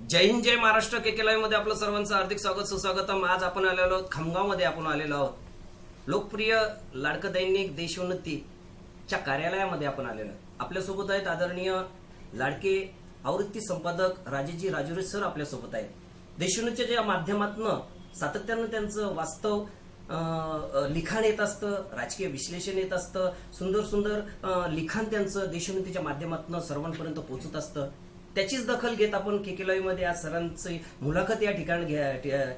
जय हिंद, जय महाराष्ट्र. के live मध्ये आपलं सर्वांचं हार्दिक स्वागत सुस्वागतम. आज आपण आलेलो आहोत खामगाव मध्ये. आपण आलेलो आहोत लोकप्रिय लाडकं दैनिक देशोन्नतीच्या कार्यालयामध्ये आपण आलेलो आहोत. आपल्यासोबत आहेत आदरणीय लाडके आवृत्ती संपादक राजेजी राजुरे सर आपल्यासोबत आहेत. देशोन्नतीच्या माध्यमातून सातत्यानं त्यांचं वास्तव लिखाण येत असतं, राजकीय विश्लेषण येत असतं, सुंदर सुंदर लिखाण त्यांचं देशोन्नतीच्या माध्यमातून सर्वांपर्यंत पोहोचत असतं. त्याचीच दखल घेत आपण के लाईव्ह मध्ये आज सरांची मुलाखत या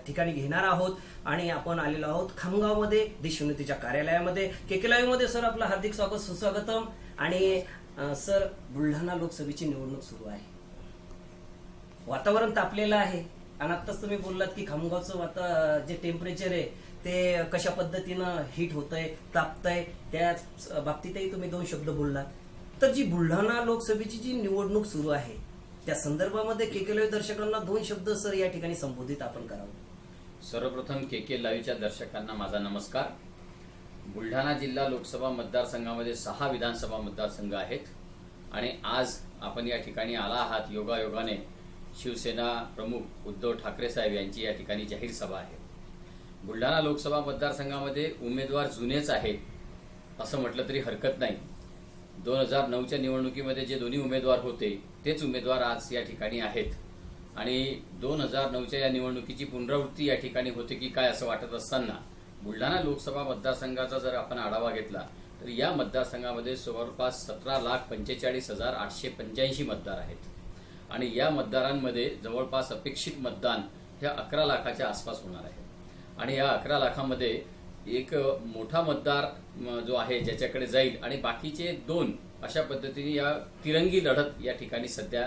ठिकाणी घेणार आहोत आणि आपण आलेलो आहोत खामगावमध्ये देशोन्नतीच्या कार्यालयामध्ये. के लाईव्ह मध्ये सर आपलं हार्दिक स्वागत सुस्वागतम. आणि सर, बुलढाणा लोकसभेची निवडणूक सुरू आहे, वातावरण तापलेलं आहे आणि आत्ताच तुम्ही बोललात की खामगावचं जे टेम्परेचर आहे ते कशा पद्धतीनं हीट होतंय, तापतंय, त्या बाबतीतही तुम्ही दोन शब्द बोललात. तर जी बुलढाणा लोकसभेची जी निवडणूक सुरू आहे त्या संदर्भामध्ये के लाईव्ह दर्शकांना दोन शब्द सर या ठिकाणी संबोधित आपण करावं. सर्वप्रथम के लाईव्हच्या दर्शकांना माझा नमस्कार. बुलढाणा जिल्हा लोकसभा मतदारसंघामध्ये 6 विधानसभा मतदारसंघ आहेत आणि आज आपण या ठिकाणी आला आहात योगायोगाने. शिवसेना प्रमुख उद्धव ठाकरे साहेब यांची या ठिकाणी जाहीर सभा आहे. बुलढाणा लोकसभा मतदारसंघामध्ये उमेदवार जुनेच आहेत असं म्हटलं तरी हरकत नाही. 2009च्या निवडणुकीमध्ये जे दोन्ही उमेदवार होते तेच उमेदवार आज या ठिकाणी आहेत आणि 2009च्या या निवडणुकीची पुनरावृत्ती या ठिकाणी होते की काय असं वाटत असताना बुलढाणा लोकसभा मतदारसंघाचा जर आपण आढावा घेतला तर या मतदारसंघामध्ये जवळपास 17,45,885 मतदार आहेत आणि या मतदारांमध्ये जवळपास अपेक्षित मतदान हे 11 लाखाच्या आसपास होणार आहे. आणि या 11 लाखामध्ये एक मोठा मतदार जो आहे ज्याच्याकडे जाईल आणि बाकीचे 2 अशा पद्धतीने या तिरंगी लढत या ठिकाणी सध्या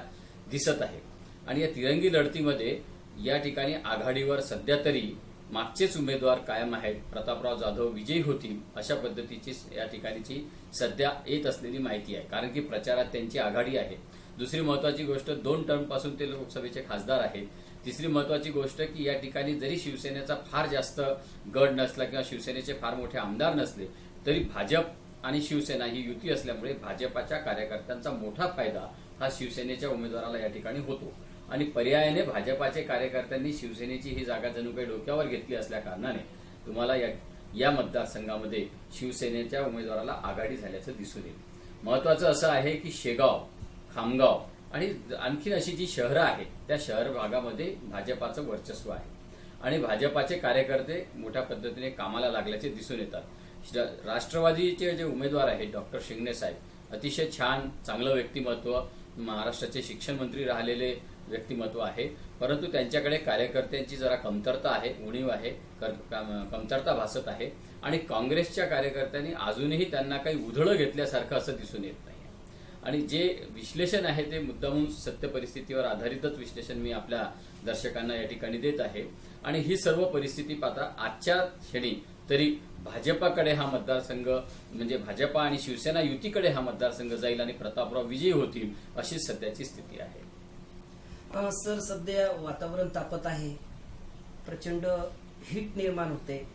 दिसत आहे. आणि या तिरंगी लढतीमध्ये या ठिकाणी आघाडीवर सध्या तरी मागचेच उमेदवार कायम आहेत. प्रतापराव जाधव विजयी होतील अशा पद्धतीची या ठिकाणची सध्या येत असलेली माहिती आहे, कारण की प्रचारात त्यांची आघाडी आहे. दुसरी महत्वाची गोष्ट, 2 टर्म पासून ते लोकसभेचे खासदार आहेत. तिसरी महत्वाची गोष्ट की या ठिकाणी जरी शिवसेनेचा फार जास्त गड नसला किंवा शिवसेनेचे फार मोठे आमदार नसले तरी भाजप आणि शिवसेना ही युती असल्यामुळे भाजपाच्या कार्यकर्त्यांचा मोठा फायदा हा शिवसेनेच्या उमेदवाराला या ठिकाणी होतो आणि पर्यायाने भाजपाचे कार्यकर्त्यांनी शिवसेनेची ही जागा जणू काही डोक्यावर घेतली असल्या कारणाने तुम्हाला या मतदारसंघामध्ये शिवसेनेच्या उमेदवाराला आघाडी झाल्याचं दिसून येईल. महत्वाचं असं आहे की शेगाव, खामगाव आणि आणखीन अशी जी शहरं आहेत त्या शहर भागामध्ये भाजपाचं वर्चस्व आहे आणि भाजपाचे कार्यकर्ते मोठ्या पद्धतीने कामाला लागल्याचे दिसून येतात. राष्ट्रवादीचे जे उमेदवार आहेत डॉक्टर शिंगणे साहेब अतिशय छान चांगलं व्यक्तिमत्व, महाराष्ट्राचे शिक्षण मंत्री राहिलेले व्यक्तिमत्व आहे, परंतु त्यांच्याकडे कार्यकर्त्यांची जरा कमतरता आहे, उणीव आहे, कमतरता भासत आहे आणि काँग्रेसच्या कार्यकर्त्यांनी अजूनही त्यांना काही उधळं घेतल्यासारखं असं दिसून येत नाही. आणि जे विश्लेषण आहे ते मुद्दामून सत्य परिस्थितीवर आधारितच विश्लेषण मी आपल्या दर्शकांना या ठिकाणी देत आहे. आणि ही सर्व परिस्थिती पाहता आजच्या क्षणी तरी भाजपाकडे हा मतदारसंघ म्हणजे भाजपा आणि शिवसेना युतीकडे हा मतदारसंघ जाईल आणि प्रतापराव विजयी होतील अशी सध्याची स्थिती आहे. सर, सध्या वातावरण तापत आहे, प्रचंड हीट निर्माण होते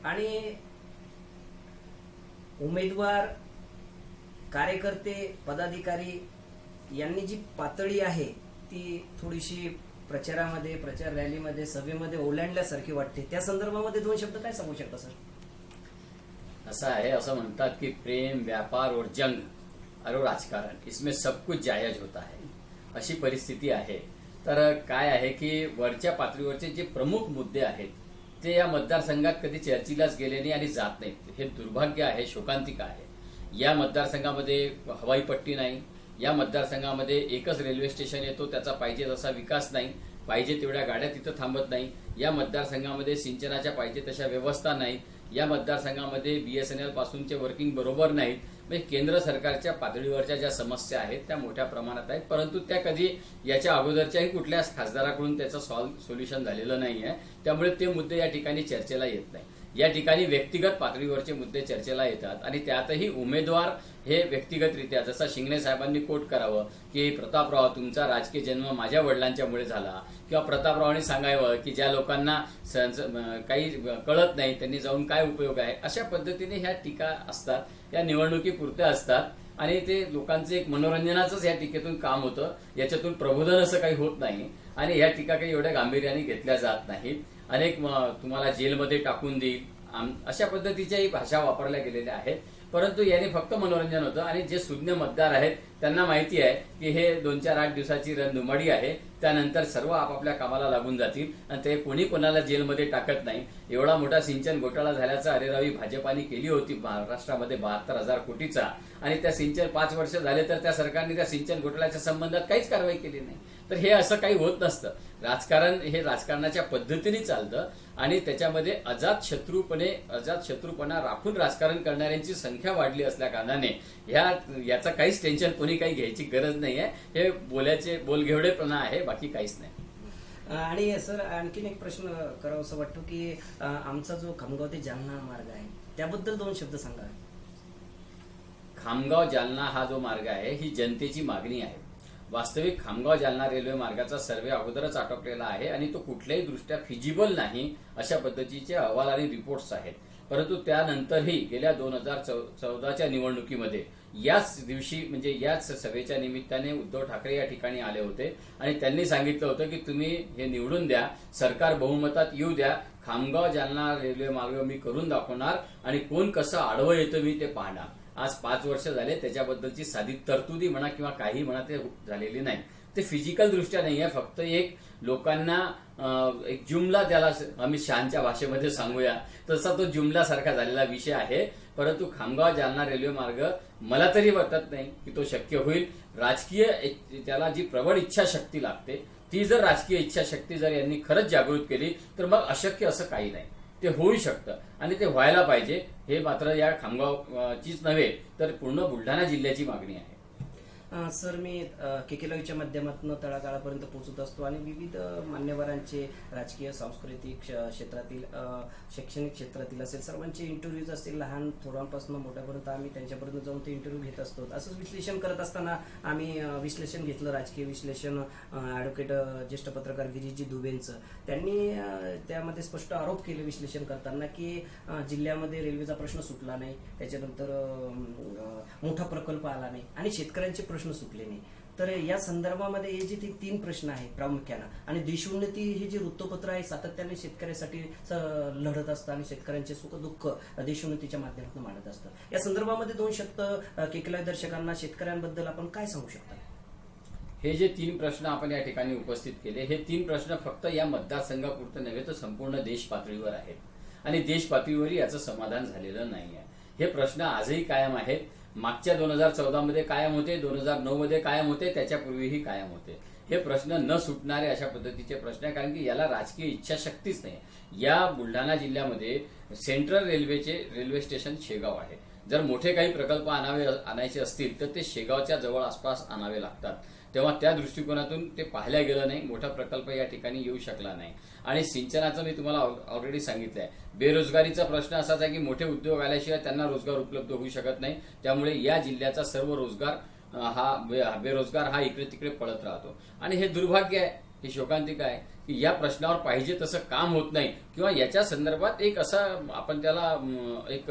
आणि उमेदवार, कार्यकर्ते, पदाधिकारी यांनी जी पातळी आहे ती थोडीशी प्रचारामध्ये, प्रचार रॅलीमध्ये, सभेमध्ये ओलांडल्यासारखी वाटते. त्या संदर्भामध्ये 2 शब्द काय सांगू शकता सर? असं आहे, असं म्हणतात की प्रेम, व्यापार और जंग और राजकारण इसमें सब कुछ जायज होता है, अशी परिस्थिती आहे. तर काय आहे की वरच्या पातळीवरचे जे प्रमुख मुद्दे आहेत ते या मतदारसंघात कधी चर्चेलाच गेले नाही आणि जात नाहीत. हे दुर्भाग्य आहे, शोकांतिका आहे. या मतदारसंघामध्ये हवाई पट्टी नाही, या मतदारसंघामध्ये एकच रेल्वे स्टेशन येतो, त्याचा पाहिजे तसा विकास नाही, पाहिजे तेवढ्या गाड्या तिथं थांबत नाही. या मतदारसंघामध्ये सिंचनाच्या पाहिजे तशा व्यवस्था नाही. या मतदारसंघामध्ये BSNL पासूनचे वर्किंग बरोबर नाहीत. म्हणजे केंद्र सरकारच्या पातळीवरच्या ज्या समस्या आहेत त्या मोठ्या प्रमाणात आहेत, परंतु त्या कधी याच्या अगोदरच्याही कुठल्याच खासदाराकडून त्याचं सोल्युशन झालेलं नाही आहे. त्यामुळे ते मुद्दे या ठिकाणी चर्चेला येत नाही. या ठिकाणी व्यक्तिगत पातळीवरचे मुद्दे चर्चेला येतात आणि त्यातही उमेदवार हे व्यक्तिगतरित्या, जसं शिंगणे साहेबांनी कोट करावं की प्रतापराव तुमचा राजकीय जन्म माझ्या वडिलांच्यामुळे झाला, किंवा प्रतापरावांनी सांगावं की ज्या लोकांना काही कळत नाही त्यांनी जाऊन काय उपयोग आहे, अशा पद्धतीने ह्या टीका असतात, या निवडणुकीपुरत्या असतात आणि ते लोकांचं एक मनोरंजनाचंच या टीकेतून काम होतं. याच्यातून प्रबोधन असं काही होत नाही आणि या टीका काही एवढ्या गांभीर्याने घेतल्या जात नाहीत. अनेक तुम्हाला जेलमध्ये टाकून देईल अशा पद्धतीच्याही भाषा वापरल्या गेलेल्या आहेत. परंतु याने फक्त मनोरंजन होतं आणि जे सुज्ञ मतदार आहेत त्यांना माहिती आहे की हे 2-4-8 दिवसाची रणधुमाडी आहे. त्यानंतर सर्व आपापल्या कामाला लागून जातील आणि ते कोणी कोणाला जेलमध्ये टाकत नाही. एवढा मोठा सिंचन घोटाळा झाल्याचा अरेरावी भाजपाने केली होती महाराष्ट्रामध्ये 72,000 कोटीचा आणि त्या सिंचन 5 वर्ष झाले तर त्या सरकारने त्या सिंचन घोटाळ्याच्या संबंधात काहीच कारवाई केली नाही. तर हे असं काही होत नसतं. राजकारण हे राजकारणाच्या पद्धतीने चालतं आणि त्याच्यामध्ये अजातशत्रूपणा राखून राजकारण करणाऱ्यांची संख्या वाढली असल्या कारणाने याचं काहीच टेन्शन कोणी काही घ्यायची गरज नाही आहे. हे बोलघेवडेपणा आहे, बाकी काहीच नाही. आणि सर आणखीन एक प्रश्न करावासा वाटतो की आमचा जो खामगाव ते जालना मार्ग आहे त्याबद्दल 2 शब्द सांगा. खामगाव जालना हा जो मार्ग आहे ही जनतेची मागणी आहे. वास्तविक खामगाव जालना रेल्वे मार्गाचा सर्वे अगोदरच आटोपलेला आहे आणि तो कुठल्याही दृष्ट्या फिजिबल नाही अशा पद्धतीचे अहवाल आणि रिपोर्ट्स आहेत. परंतु त्यानंतरही गेल्या 2014च्या निवडणुकीमध्ये याच दिवशी म्हणजे याच सभेच्या निमित्ताने उद्धव ठाकरे या ठिकाणी आले होते आणि त्यांनी सांगितलं होतं की तुम्ही हे निवडून द्या, सरकार बहुमतात येऊ द्या, खामगाव जालना रेल्वे मार्ग मी करून दाखवणार आणि कोण कसं आडवं येतं मी ते पाहणार. आज 5 वर्ष झाले, त्याच्याबद्दलची साधी तरतुदी म्हणा किंवा काही म्हणा ते झालेली नाही. ते फिजिकल दृष्ट्या नाही आहे, फक्त एक लोकांना एक जुमला, त्याला अमित शहाच्या भाषेमध्ये सांगूया तसा तो जुमला सारखा झालेला विषय आहे. परंतु खामगाव जालना रेल्वे मार्ग मला तरी वाटत नाही की तो शक्य होईल. राजकीय त्याला जी प्रबळ इच्छाशक्ती लागते ती जर राजकीय इच्छाशक्ती जर यांनी खरंच जागृत केली तर मग अशक्य असं काही नाही, ते होऊ शकतं आणि ते व्हायला पाहिजे. हे मात्र या खामगावचीच नव्हे तर पूर्ण बुलढाणा जिल्ह्याची मागणी आहे. सर मी केकेलाईच्या माध्यमातून तळागाळापर्यंत पोहोचत असतो आणि विविध मान्यवरांचे राजकीय, सांस्कृतिक क्षेत्रातील, शैक्षणिक क्षेत्रातील असेल सर्वांचे इंटरव्ह्यूज असतील, लहान थोरांपासून मोठ्यापर्यंत आम्ही त्यांच्यापर्यंत जाऊन ते इंटरव्ह्यू घेत असतो. असंच विश्लेषण करत असताना आम्ही विश्लेषण घेतलं, राजकीय विश्लेषण ॲडव्होकेट ज्येष्ठ पत्रकार गिरीशजी दुबेंचं. त्यांनी त्यामध्ये स्पष्ट आरोप केले विश्लेषण करताना की जिल्ह्यामध्ये रेल्वेचा प्रश्न सुटला नाही, त्याच्यानंतर मोठा प्रकल्प आला नाही आणि शेतकऱ्यांचे प्रश्न सुटले नाही. तर या संदर्भामध्ये हे जे 3 प्रश्न आहेत प्रामुख्यानं आणि देशोन्नती हे जे वृत्तपत्र आहे सातत्याने शेतकऱ्यासाठी लढत असतं आणि शेतकऱ्यांचे सुख दुःख देशोन्नतीच्या माध्यमातून मांडत असतं. या संदर्भामध्ये 2 शब्द केकेलाई दर्शकांना, शेतकऱ्यांबद्दल आपण काय सांगू शकता? हे जे 3 प्रश्न आपण या ठिकाणी उपस्थित केले, हे 3 प्रश्न फक्त या मतदारसंघापुरते नव्हे तर संपूर्ण देश पातळीवर आहेत आणि देश पातळीवरही याचं समाधान झालेलं नाही आहे. हे प्रश्न आजही कायम आहेत. मागच्या 2014 मध्ये कायम होते, 2009 मध्ये कायम होते, त्याच्यापूर्वीही कायम होते. हे प्रश्न न सुटणारे अशा पद्धतीचे प्रश्न आहे, कारण की याला राजकीय इच्छाशक्तीच नाही. या बुलढाणा जिल्ह्यामध्ये सेंट्रल रेल्वे स्टेशन शेगाव आहे. जर मोठे काही प्रकल्प आणायचे असतील तर ते शेगावच्या जवळ आसपास आणावे लागतात. तेव्हा त्या दृष्टिकोनातून ते पाहिल्या गेलं नाही, मोठा प्रकल्प या ठिकाणी येऊ शकला नाही. आणि सिंचनाचं मी तुम्हाला ऑलरेडी सांगितलंय. बेरोजगारीचा प्रश्न असाच आहे की मोठे उद्योग आल्याशिवाय त्यांना रोजगार उपलब्ध होऊ शकत नाही. त्यामुळे या जिल्ह्याचा सर्व बेरोजगार हा इकडे तिकडे पळत राहतो आणि हे दुर्भाग्य आहे, ही शोकांतिका आहे की या प्रश्नावर पाहिजे तसं काम होत नाही किंवा याच्या संदर्भात एक असा आपण त्याला एक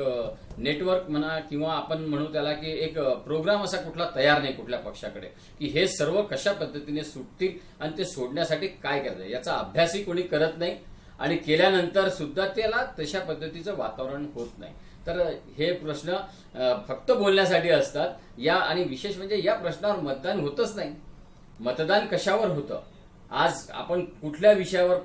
नेटवर्क म्हणा किंवा आपण म्हणू त्याला की एक प्रोग्राम असा कुठला तयार नाही कुठल्या पक्षाकडे की हे सर्व कशा पद्धतीने सुटतील आणि ते सोडण्यासाठी काय करायचं याचा अभ्यासही कोणी करत नाही आणि केल्यानंतर सुद्धा त्याला तशा पद्धतीचं वातावरण होत नाही. तर हे प्रश्न फक्त बोलण्यासाठी असतात. आणि विशेष म्हणजे या प्रश्नावर मतदान होतच नाही. मतदान कशावर होतं? आज आपण कुठल्या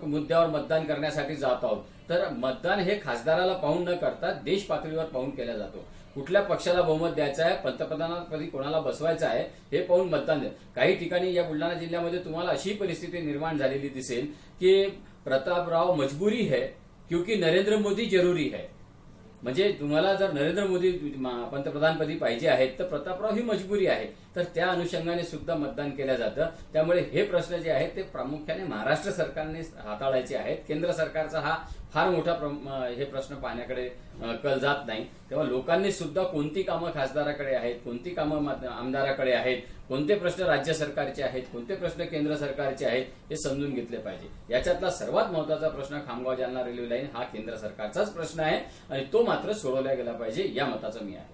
मुद्द्यावर मतदान करण्यासाठी जात आहोत तर मतदान हे खासदाराला पाहून न करता देश पातळीवर पाहून केला जातो. कुठल्या पक्षाला बहुमत द्यायचं आहे, पंतप्रधानापदी कोणाला बसवायचं आहे हे पाहून मतदान द्या. काही ठिकाणी या बुलढाणा जिल्ह्यामध्ये तुम्हाला अशी परिस्थिती निर्माण झालेली दिसेल की प्रतापराव मजबुरी है क्योंकि नरेंद्र मोदी जरुरी है. म्हणजे तुम्हाला जर नरेंद्र मोदी पंतप्रधानपदी पाहिजे आहेत तर प्रतापराव ही मजबुरी आहे. तर त्या अनुषंगाने सुद्धा मतदान केलं जातं. त्यामुळे हे प्रश्न जे आहेत ते प्रामुख्याने महाराष्ट्र सरकारने हाताळायचे आहेत. केंद्र सरकारचा हा फार मोठा हे प्रश्न पाहण्याकडे कल जात नाही. तेव्हा लोकांनी सुद्धा कोणती कामं खासदाराकडे आहेत, कोणती कामं आमदाराकडे आहेत, कोणते प्रश्न राज्य सरकारचे आहेत, कोणते प्रश्न केंद्र सरकारचे आहेत हे समजून घेतले पाहिजे. याच्यातला सर्वात महत्वाचा प्रश्न खामगाव जालना रेल्वे लाईन हा केंद्र सरकारचाच प्रश्न आहे आणि तो मात्र सोडवला गेला पाहिजे या मताचा मी आहे.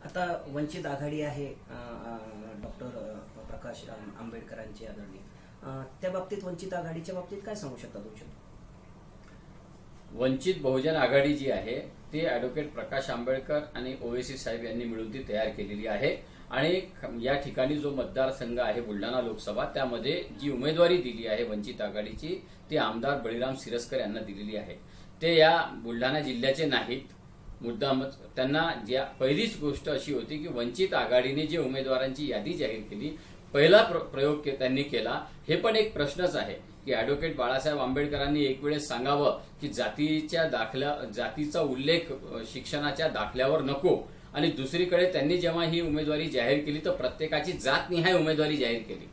आता वंचित आघाडी आहे डॉक्टर प्रकाश आंबेडकरांची आदरणीय, त्या बाबतीत वंचित आघाडीच्या बाबतीत काय सांगू शकता तुमच्या? वंचित बहुजन आघाडी जी आहे ती ॲडव्होकेट प्रकाश आंबेडकर आणि ओवेसी साहेब यांनी मिळून ती तयार केलेली आहे. आणि या ठिकाणी जो मतदारसंघ आहे बुलढाणा लोकसभा, त्यामध्ये जी उमेदवारी दिली आहे वंचित आघाडीची ती आमदार बळीराम सिरस्कर यांना दिलेली आहे. ते या बुलढाणा जिल्ह्याचे नाहीत. मुद्दामच त्यांना ज्या पहिलीच गोष्ट अशी होती की वंचित आघाडीने जे उमेदवारांची यादी जाहीर केली, पहिला प्रयोग त्यांनी केला. हे पण एक प्रश्नच आहे की ॲडव्होकेट बाळासाहेब आंबेडकरांनी एक वेळेस सांगावं की जातीचा उल्लेख शिक्षणाच्या दाखल्यावर नको, आणि दुसरीकडे त्यांनी जेव्हा ही उमेदवारी जाहीर केली तर प्रत्येकाची जातनिहाय उमेदवारी जाहीर केली,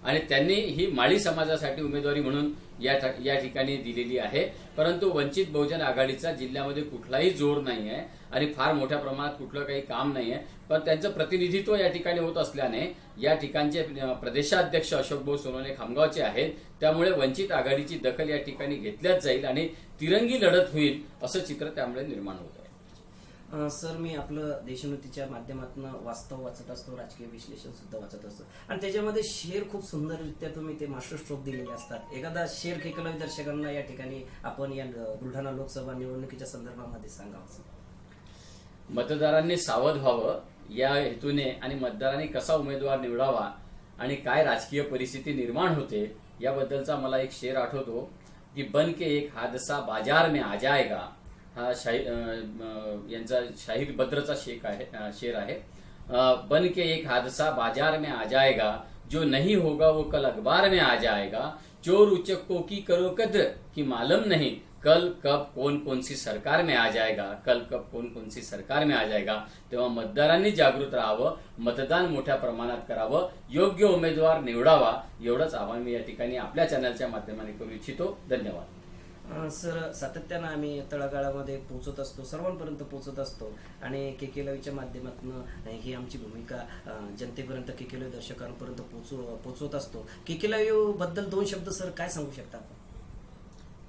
आणि त्यांनी ही माळी समाजासाठी उमेदवारी म्हणून या ठिकाणी दिलेली आहे. परंतु वंचित बहुजन आघाडीचा जिल्ह्यामध्ये कुठलाही जोर नाही आहे आणि फार मोठ्या प्रमाणात कुठलं काही काम नाही आहे. पण त्यांचं प्रतिनिधित्व या ठिकाणी होत असल्याने या ठिकाणचे प्रदेशाध्यक्ष अशोक भाऊ सोनवणे खामगावचे आहेत. त्यामुळे वंचित आघाडीची दखल या ठिकाणी घेतल्याच जाईल आणि तिरंगी लढत होईल असं चित्र त्यामुळे निर्माण होत आहे. सर, मी आपलं देशोन्नतीच्या माध्यमातून वास्तव वाचत असतो, राजकीय विश्लेषण सुद्धा वाचत असतो, आणि त्याच्यामध्ये शेर खूप सुंदररित्या तुम्ही ते मास्टर स्ट्रोक दिलेले असतात. एखादा शेर केकलवी दर्शकांना या ठिकाणी आपण या बुलढाणा लोकसभा निवडणुकीच्या संदर्भामध्ये सांगावं. मतदारांनी सावध व्हावं या हेतूने, आणि मतदारांनी कसा उमेदवार निवडावा आणि काय राजकीय परिस्थिती निर्माण होते याबद्दलचा मला एक शेर आठवतो की बन के एक हादसा बाजार में आ जाएगा. हा यांचा शाहीर बद्रचा शेर आहे. बन के एक हादसा बाजार में आ जाएगा, जो नहीं होगा वो कल अखबार में आ जाएगा. चोर उचक्कों की करो कद्र की मालूम नहीं, कल कब कौन सी सरकार में आ जाएगा, कल कब कौन सी सरकार में आ जाएगा. तेव्हा मतदारांनी जागृत राहावं, मतदान मोठ्या प्रमाणात करावं, योग्य उमेदवार निवडावा, एवढंच आवाहन मी या ठिकाणी आपल्या चॅनलच्या माध्यमाने करू इच्छितो. धन्यवाद. सर, सातत्यानं आम्ही तळागाळामध्ये पोहोचत असतो, सर्वांपर्यंत पोहोचत असतो, आणि केकेलवीच्या माध्यमातून ही आमची भूमिका जनतेपर्यंत, केकेलवी दर्शकांपर्यंत पोहोचवत असतो. केकेलवी बद्दल 2 शब्द सर काय सांगू शकता?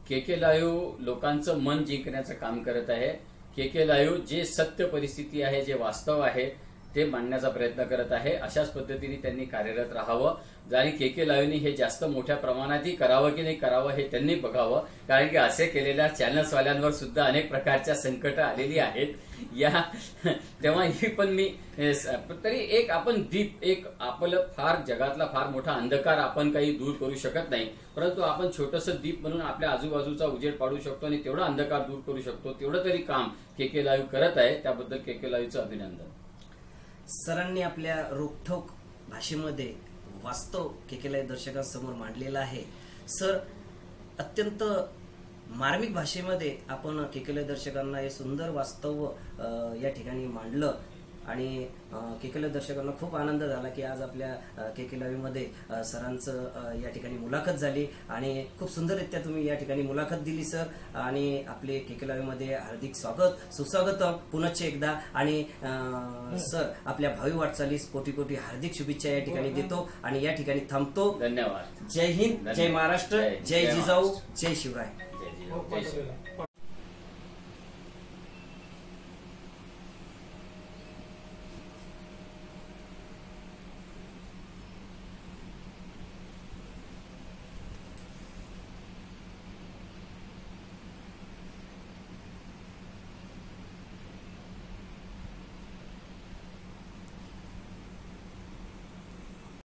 केके लाईव्ह लोकांचं मन जिंकण्याचं काम करत आहे. केके लाईव्ह जे सत्य परिस्थिती आहे, जे वास्तव आहे ते मांडण्याचा प्रयत्न करत आहे. अशाच पद्धतीने त्यांनी कार्यरत राहावं, आणि केके लाईव्हनी हे जास्त मोठ्या प्रमाणातही करावं की नाही करावं हे त्यांनी बघावं, कारण की असे केलेल्या चॅनल्सवाल्यांवर सुद्धा अनेक प्रकारच्या संकट आलेली आहेत. तेव्हा ही पण मी तरी एक आपण दीप, एक आपलं फार जगातला फार मोठा अंधकार आपण काही दूर करू शकत नाही, परंतु आपण छोटंसं दीप म्हणून आपल्या आजूबाजूचा उजेड पाडू शकतो आणि तेवढा अंधकार दूर करू शकतो. तेवढं तरी काम केके लाईव्ह करत आहे. त्याबद्दल केके लाईव्हचं अभिनंदन. सरांनी आपल्या रोखठोक भाषेमध्ये वास्तव केकेलाईव्ह दर्शकांसमोर मांडलेला आहे. सर, अत्यंत मार्मिक भाषेमध्ये आपण केकेलाईव्ह दर्शकांना हे सुंदर वास्तव या ठिकाणी मांडलं, आणि केकेलाईव्ह दर्शकांना खूप आनंद झाला की आज आपल्या केकेलाईव्हमध्ये सरांचं या ठिकाणी मुलाखत झाली, आणि खूप सुंदररित्या तुम्ही या ठिकाणी मुलाखत दिली सर. आणि आपले केकेलाईव्हमध्ये हार्दिक स्वागत, सुस्वागतम पुनश्च एकदा. आणि सर, आपल्या भावी वाटचालीस कोटी कोटी हार्दिक शुभेच्छा या ठिकाणी देतो आणि या ठिकाणी थांबतो. धन्यवाद. जय हिंद, जय महाराष्ट्र, जय जिजाऊ, जय शिवराय. जय जिजाऊ, जय शिवराय.